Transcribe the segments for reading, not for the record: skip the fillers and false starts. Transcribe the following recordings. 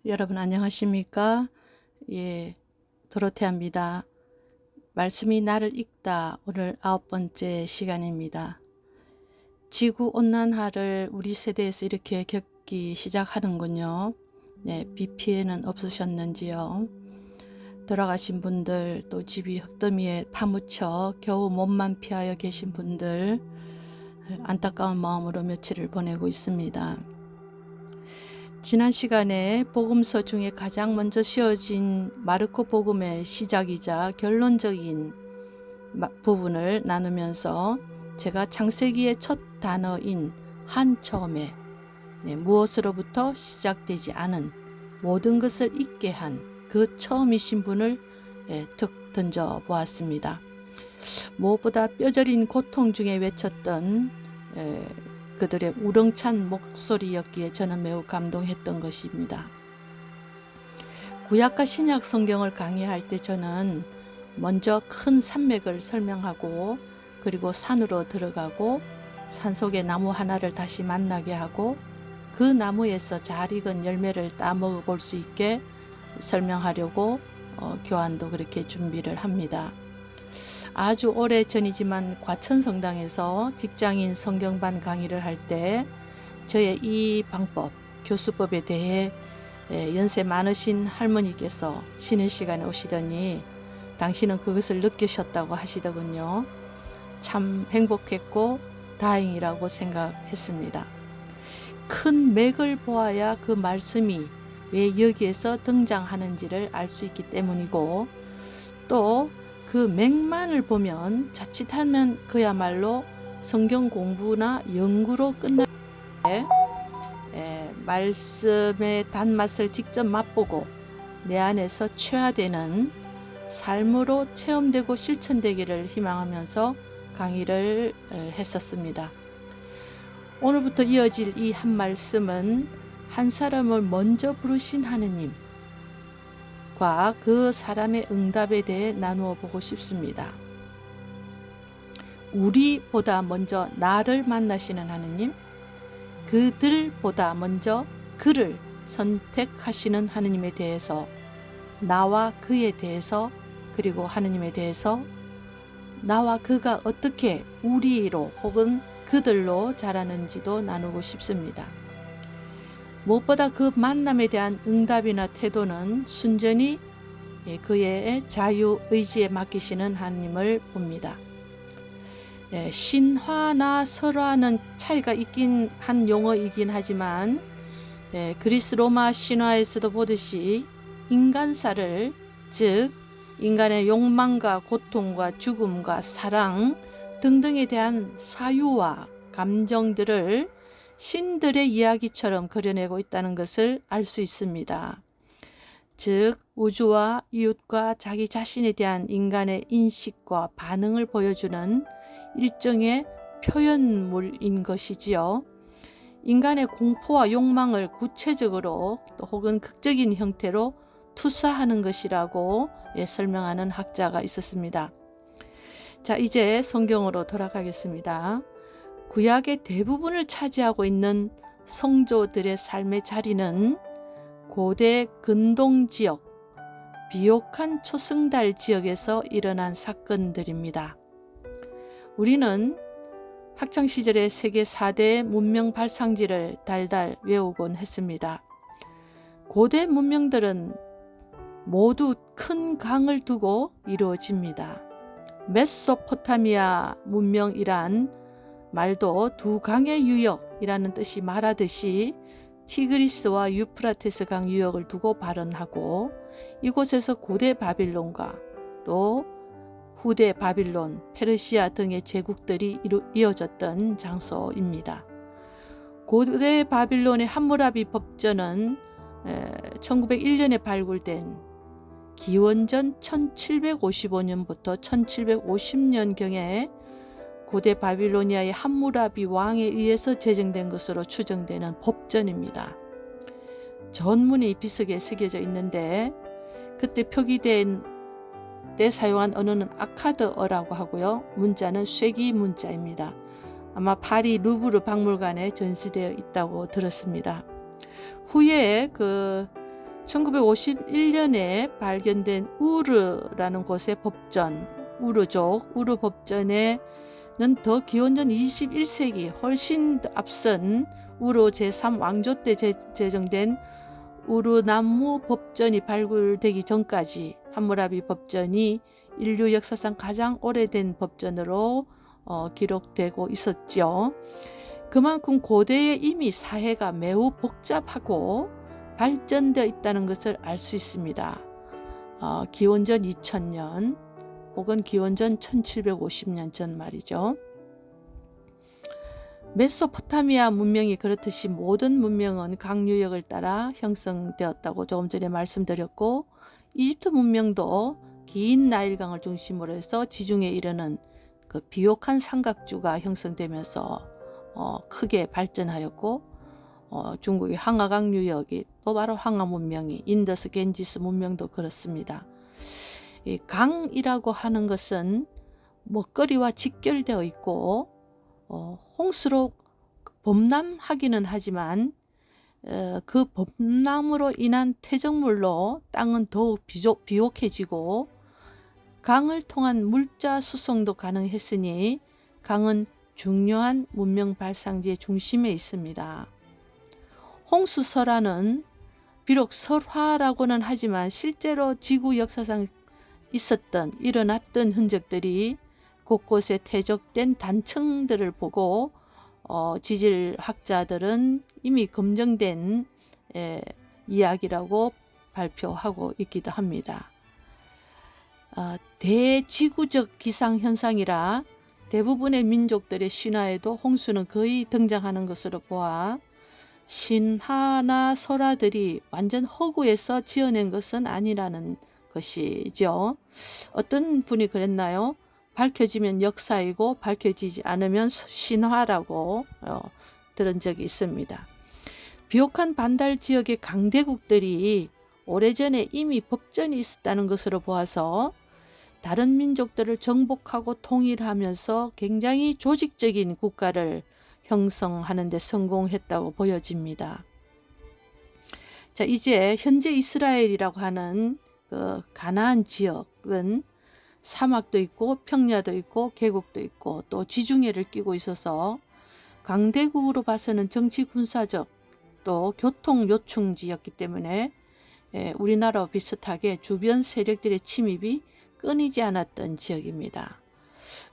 여러분 안녕하십니까? 도로테아입니다. 말씀이 나를 읽다 오늘 9번째 시간입니다. 지구 온난화를 우리 세대에서 이렇게 겪기 시작하는군요. 비 피해는 없으셨는지요? 돌아가신 분들, 또 집이 흙더미에 파묻혀 겨우 몸만 피하여 계신 분들, 안타까운 마음으로 며칠을 보내고 있습니다. 지난 시간에 복음서 중에 가장 먼저 씌워진 마르코 복음의 시작이자 결론적인 부분을 나누면서 제가 창세기의 첫 단어인 한 처음에 무엇으로부터 시작되지 않은 모든 것을 있게 한 그 처음이신 분을 툭 던져 보았습니다. 무엇보다 뼈저린 고통 중에 외쳤던 그들의 우렁찬 목소리였기에 저는 매우 감동했던 것입니다. 구약과 신약 성경을 강의할 때 저는 먼저 큰 산맥을 설명하고 그리고 산으로 들어가고 산속의 나무 하나를 다시 만나게 하고 그 나무에서 잘 익은 열매를 따먹어 볼 수 있게 설명하려고 교환도 그렇게 준비를 합니다. 아주 오래 전이지만 과천성당에서 직장인 성경반 강의를 할 때 저의 이 방법, 교수법에 대해 연세 많으신 할머니께서 쉬는 시간에 오시더니 당신은 그것을 느끼셨다고 하시더군요. 참 행복했고 다행이라고 생각했습니다. 큰 맥을 보아야 그 말씀이 왜 여기에서 등장하는지를 알 수 있기 때문이고 또 그 맥만을 보면 자칫하면 그야말로 성경 공부나 연구로 끝나는데 말씀의 단맛을 직접 맛보고 내 안에서 체화되는 삶으로 체험되고 실천되기를 희망하면서 강의를 했었습니다. 오늘부터 이어질 이 한 말씀은 한 사람을 먼저 부르신 하느님 그 사람의 응답에 대해 나누어 보고 싶습니다. 우리보다 먼저 나를 만나시는 하느님, 그들보다 먼저 그를 선택하시는 하느님에 대해서, 나와 그에 대해서, 그리고 하느님에 대해서, 나와 그가 어떻게 우리로 혹은 그들로 자라는지도 나누고 싶습니다. 무엇보다 그 만남에 대한 응답이나 태도는 순전히 그의 자유의지에 맡기시는 하나님을 봅니다. 신화나 설화는 차이가 있긴 한 용어이긴 하지만 그리스 로마 신화에서도 보듯이 인간사를, 즉 인간의 욕망과 고통과 죽음과 사랑 등등에 대한 사유와 감정들을 신들의 이야기처럼 그려내고 있다는 것을 알 수 있습니다. 즉 우주와 이웃과 자기 자신에 대한 인간의 인식과 반응을 보여주는 일종의 표현물인 것이지요. 인간의 공포와 욕망을 구체적으로 또 혹은 극적인 형태로 투사하는 것이라고 설명하는 학자가 있었습니다. 자, 이제 성경으로 돌아가겠습니다. 구약의 대부분을 차지하고 있는 성조들의 삶의 자리는 고대 근동 지역, 비옥한 초승달 지역에서 일어난 사건들입니다. 우리는 학창시절에 세계 4대 문명 발상지를 달달 외우곤 했습니다. 고대 문명들은 모두 큰 강을 두고 이루어집니다. 메소포타미아 문명이란 말도 두 강의 유역이라는 뜻이 말하듯이 티그리스와 유프라테스 강 유역을 두고 발언하고 이곳에서 고대 바빌론과 또 후대 바빌론, 페르시아 등의 제국들이 이어졌던 장소입니다. 고대 바빌론의 함무라비 법전은 1901년에 발굴된 기원전 1755년부터 1750년경에 고대 바빌로니아의 함무라비 왕에 의해서 제정된 것으로 추정되는 법전입니다. 전문이 비석에 새겨져 있는데 그때 표기된 때 사용한 언어는 아카드어라고 하고요. 문자는 쇠기 문자입니다. 아마 파리 루브르 박물관에 전시되어 있다고 들었습니다. 후에 그 1951년에 발견된 우르라는 곳의 법전, 우르족, 우르 법전에는 더 기원전 21세기 훨씬 더 앞선 우르 제3왕조 때 제정된 우르나무 법전이 발굴되기 전까지 함무라비 법전이 인류 역사상 가장 오래된 법전으로 기록되고 있었죠. 그만큼 고대에 이미 사회가 매우 복잡하고 발전되어 있다는 것을 알 수 있습니다. 기원전 2000년 혹은 기원전 1750년 전 말이죠. 메소포타미아 문명이 그렇듯이 모든 문명은 강유역을 따라 형성되었다고 조금 전에 말씀드렸고, 이집트 문명도 긴 나일강을 중심으로 해서 지중해 이르는 그 비옥한 삼각주가 형성되면서 크게 발전하였고, 중국의 황하강 유역이 또 바로 황하 문명이, 인더스 겐지스 문명도 그렇습니다. 이 강이라고 하는 것은 먹거리와 직결되어 있고 홍수로 범람하기는 하지만 그 범람으로 인한 퇴적물로 땅은 더욱 비옥해지고 강을 통한 물자 수송도 가능했으니 강은 중요한 문명 발상지의 중심에 있습니다. 홍수설화는 비록 설화라고는 하지만 실제로 지구 역사상 일어났던 흔적들이 곳곳에 퇴적된 단층들을 보고 지질학자들은 이미 검증된 이야기라고 발표하고 있기도 합니다. 대지구적 기상현상이라 대부분의 민족들의 신화에도 홍수는 거의 등장하는 것으로 보아 신화나 설화들이 완전 허구에서 지어낸 것은 아니라는 것이죠. 어떤 분이 그랬나요? 밝혀지면 역사이고 밝혀지지 않으면 신화라고 들은 적이 있습니다. 비옥한 반달 지역의 강대국들이 오래전에 이미 법전이 있었다는 것으로 보아서 다른 민족들을 정복하고 통일하면서 굉장히 조직적인 국가를 형성하는 데 성공했다고 보여집니다. 자, 이제 현재 이스라엘이라고 하는 그 가나안 지역은 사막도 있고 평야도 있고 계곡도 있고 또 지중해를 끼고 있어서 강대국으로 봐서는 정치 군사적 또 교통 요충지였기 때문에 우리나라와 비슷하게 주변 세력들의 침입이 끊이지 않았던 지역입니다.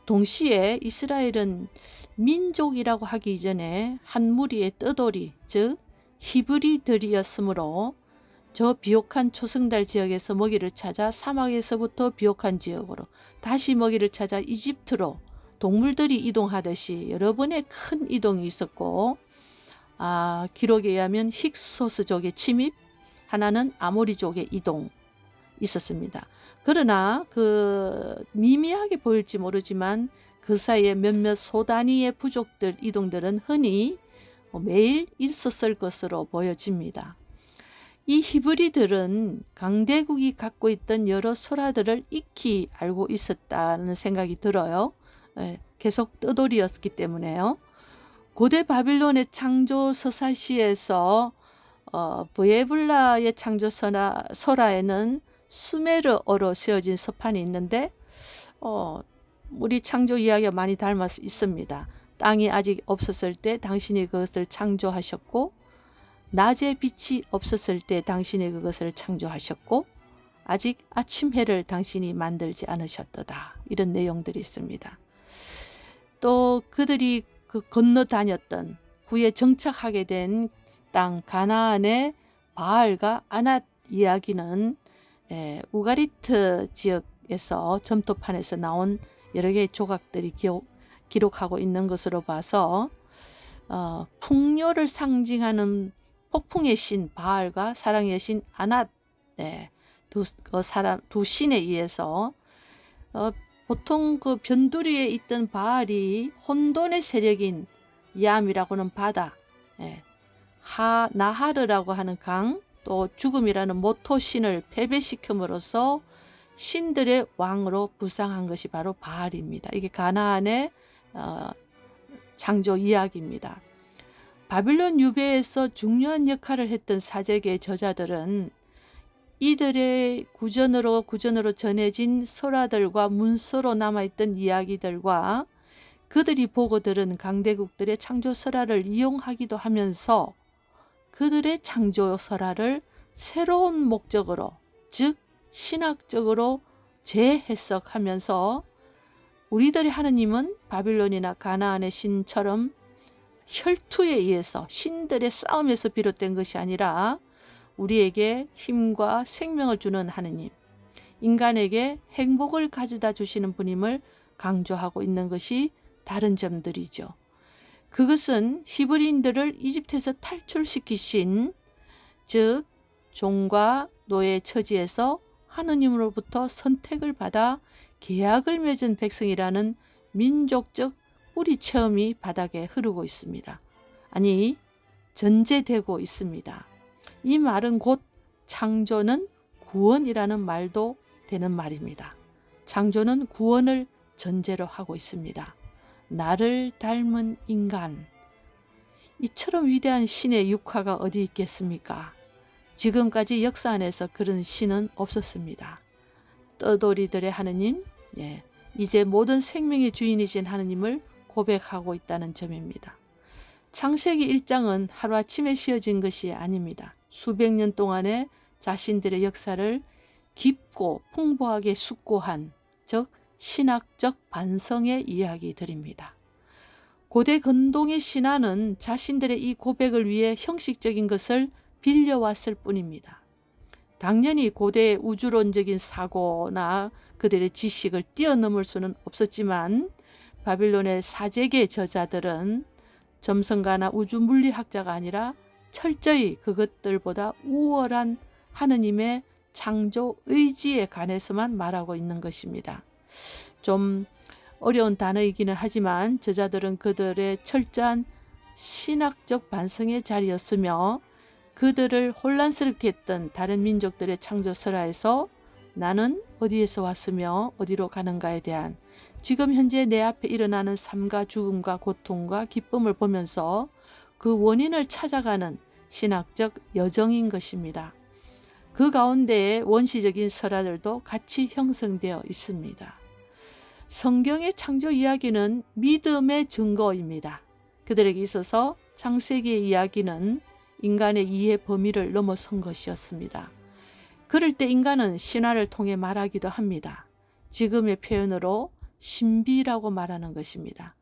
동시에 이스라엘은 민족이라고 하기 이전에 한 무리의 떠돌이, 즉 히브리들이었으므로 저 비옥한 초승달 지역에서 먹이를 찾아 사막에서부터 비옥한 지역으로 다시 먹이를 찾아 이집트로 동물들이 이동하듯이 여러 번의 큰 이동이 있었고, 기록에 의하면 힉소스족의 침입, 하나는 아모리족의 이동 있었습니다. 그러나 그 미미하게 보일지 모르지만 그 사이에 몇몇 소단위의 부족들 이동들은 흔히 매일 있었을 것으로 보여집니다. 이 히브리들은 강대국이 갖고 있던 여러 설화들을 익히 알고 있었다는 생각이 들어요. 계속 떠돌이였기 때문에요. 고대 바빌론의 창조 서사시에서 브에블라의 창조 설화에는 수메르어로 쓰여진 서판이 있는데 우리 창조 이야기가 많이 닮아 있습니다. 땅이 아직 없었을 때 당신이 그것을 창조하셨고, 낮에 빛이 없었을 때 당신이 그것을 창조하셨고, 아직 아침 해를 당신이 만들지 않으셨도다. 이런 내용들이 있습니다. 또 그들이 건너 다녔던 후에 정착하게 된 땅 가나안의 바알과 아낫 이야기는 우가리트 지역에서 점토판에서 나온 여러 개의 조각들이 기록하고 있는 것으로 봐서 풍요를 상징하는 폭풍의 신 바알과 사랑의 신 아낫, 두 신에 의해서 보통 그 변두리에 있던 바알이 혼돈의 세력인 얌이라고는 바다, 나하르라고 하는 강, 또 죽음이라는 모토신을 패배시킴으로써 신들의 왕으로 부상한 것이 바로 바알입니다. 이게 가나안의 창조 이야기입니다. 바빌론 유배에서 중요한 역할을 했던 사제계의 저자들은 이들의 구전으로 전해진 설화들과 문서로 남아있던 이야기들과 그들이 보고 들은 강대국들의 창조 설화를 이용하기도 하면서 그들의 창조 설화를 새로운 목적으로, 즉 신학적으로 재해석하면서 우리들의 하느님은 바빌론이나 가나안의 신처럼 혈투에 의해서 신들의 싸움에서 비롯된 것이 아니라 우리에게 힘과 생명을 주는 하느님, 인간에게 행복을 가져다 주시는 분임을 강조하고 있는 것이 다른 점들이죠. 그것은 히브리인들을 이집트에서 탈출시키신, 즉 종과 노예 처지에서 하느님으로부터 선택을 받아 계약을 맺은 백성이라는 민족적 뿌리 체험이 바닥에 흐르고 있습니다. 아니, 전제되고 있습니다. 이 말은 곧 창조는 구원이라는 말도 되는 말입니다. 창조는 구원을 전제로 하고 있습니다. 나를 닮은 인간, 이처럼 위대한 신의 육화가 어디 있겠습니까? 지금까지 역사 안에서 그런 신은 없었습니다. 떠돌이들의 하느님, 이제 모든 생명의 주인이신 하느님을 고백하고 있다는 점입니다. 창세기 1장은 하루아침에 씌어진 것이 아닙니다. 수백 년 동안의 자신들의 역사를 깊고 풍부하게 숙고한, 즉 신학적 반성의 이야기들입니다. 고대 근동의 신화는 자신들의 이 고백을 위해 형식적인 것을 빌려왔을 뿐입니다. 당연히 고대의 우주론적인 사고나 그들의 지식을 뛰어넘을 수는 없었지만 바빌론의 사제계 저자들은 점성가나 우주 물리학자가 아니라 철저히 그것들보다 우월한 하느님의 창조 의지에 관해서만 말하고 있는 것입니다. 좀 어려운 단어이기는 하지만 저자들은 그들의 철저한 신학적 반성의 자리였으며 그들을 혼란스럽게 했던 다른 민족들의 창조 설화에서 나는 어디에서 왔으며 어디로 가는가에 대한 지금 현재 내 앞에 일어나는 삶과 죽음과 고통과 기쁨을 보면서 그 원인을 찾아가는 신학적 여정인 것입니다. 그 가운데에 원시적인 설화들도 같이 형성되어 있습니다. 성경의 창조 이야기는 믿음의 증거입니다. 그들에게 있어서 창세기의 이야기는 인간의 이해 범위를 넘어선 것이었습니다. 그럴 때 인간은 신화를 통해 말하기도 합니다. 지금의 표현으로 신비라고 말하는 것입니다.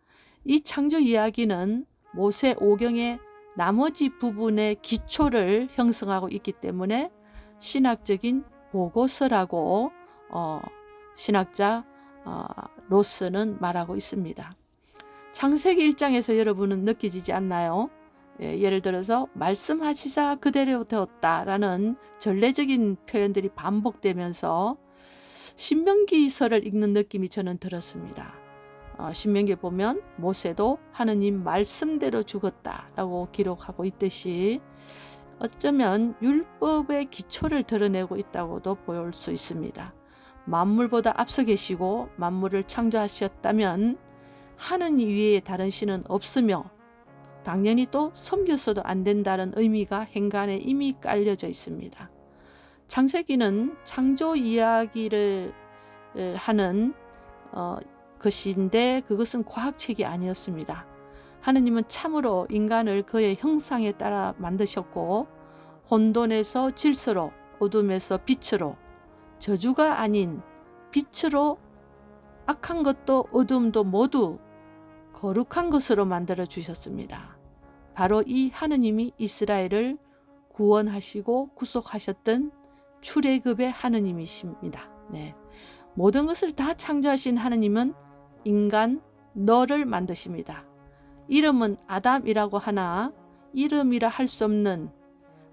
이 창조 이야기는 모세 오경의 나머지 부분의 기초를 형성하고 있기 때문에 신학적인 보고서라고 신학자 로스는 말하고 있습니다. 창세기 1장에서 여러분은 느껴지지 않나요? 예를 들어서 말씀하시자 그대로 되었다라는 전례적인 표현들이 반복되면서 신명기서를 읽는 느낌이 저는 들었습니다. 신명기에 보면 모세도 하느님 말씀대로 죽었다라고 기록하고 있듯이 어쩌면 율법의 기초를 드러내고 있다고도 볼 수 있습니다. 만물보다 앞서 계시고 만물을 창조하셨다면 하느님 위에 다른 신은 없으며 당연히 또 섬겼어도 안 된다는 의미가 행간에 이미 깔려져 있습니다. 창세기는 창조 이야기를 하는 것인데 그것은 과학책이 아니었습니다. 하느님은 참으로 인간을 그의 형상에 따라 만드셨고 혼돈에서 질서로, 어둠에서 빛으로, 저주가 아닌 빛으로 악한 것도 어둠도 모두 거룩한 것으로 만들어 주셨습니다. 바로 이 하느님이 이스라엘을 구원하시고 구속하셨던 출애굽의 하느님이십니다. 모든 것을 다 창조하신 하느님은 인간 너를 만드십니다. 이름은 아담이라고 하나 이름이라 할 수 없는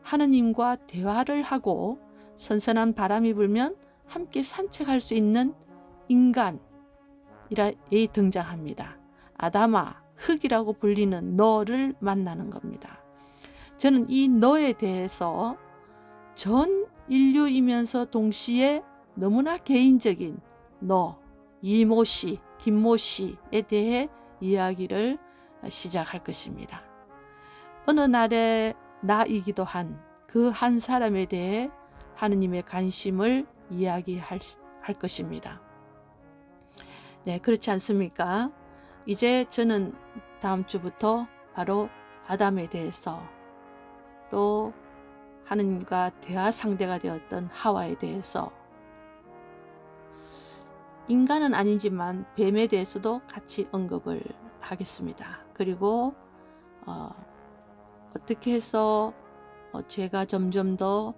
하느님과 대화를 하고 선선한 바람이 불면 함께 산책할 수 있는 인간이라 등장합니다. 아담아, 흙이라고 불리는 너를 만나는 겁니다. 저는 이 너에 대해서 전 인류이면서 동시에 너무나 개인적인 너, 이모 씨, 김모 씨에 대해 이야기를 시작할 것입니다. 어느 날에 나이기도 한 그 한 사람에 대해 하느님의 관심을 이야기할 것입니다. 네, 그렇지 않습니까? 이제 저는 다음 주부터 바로 아담에 대해서, 또 하느님과 대화 상대가 되었던 하와에 대해서, 인간은 아니지만 뱀에 대해서도 같이 언급을 하겠습가 그리고 어떻게 해서 죄가 점점 더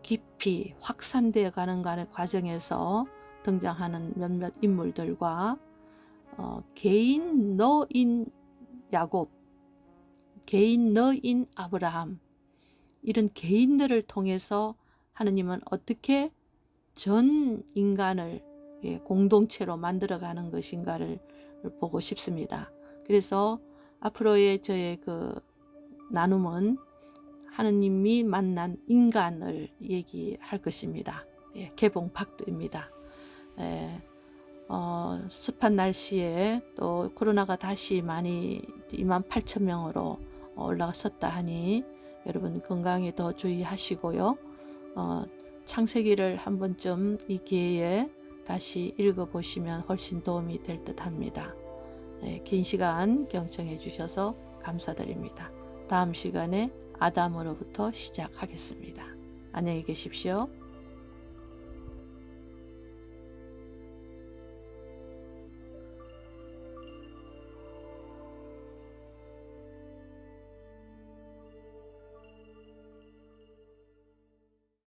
깊이 확산되어 가는 과정에서 등장하는 몇몇 인물들과 개인 너인 야곱, 개인 너인 아브라함, 이런 개인들을 통해서 하느님은 어떻게 전 인간을 공동체로 만들어가는 것인가를 보고 싶습니다. 그래서 앞으로의 저의 그 나눔은 하느님이 만난 인간을 얘기할 것입니다. 개봉박두입니다. 습한 날씨에 또 코로나가 다시 많이 28,000명으로 올라섰다 하니 여러분 건강에 더 주의하시고요. 창세기를 한 번쯤 이 기회에 다시 읽어보시면 훨씬 도움이 될 듯 합니다. 긴 시간 경청해 주셔서 감사드립니다. 다음 시간에 아담으로부터 시작하겠습니다. 안녕히 계십시오.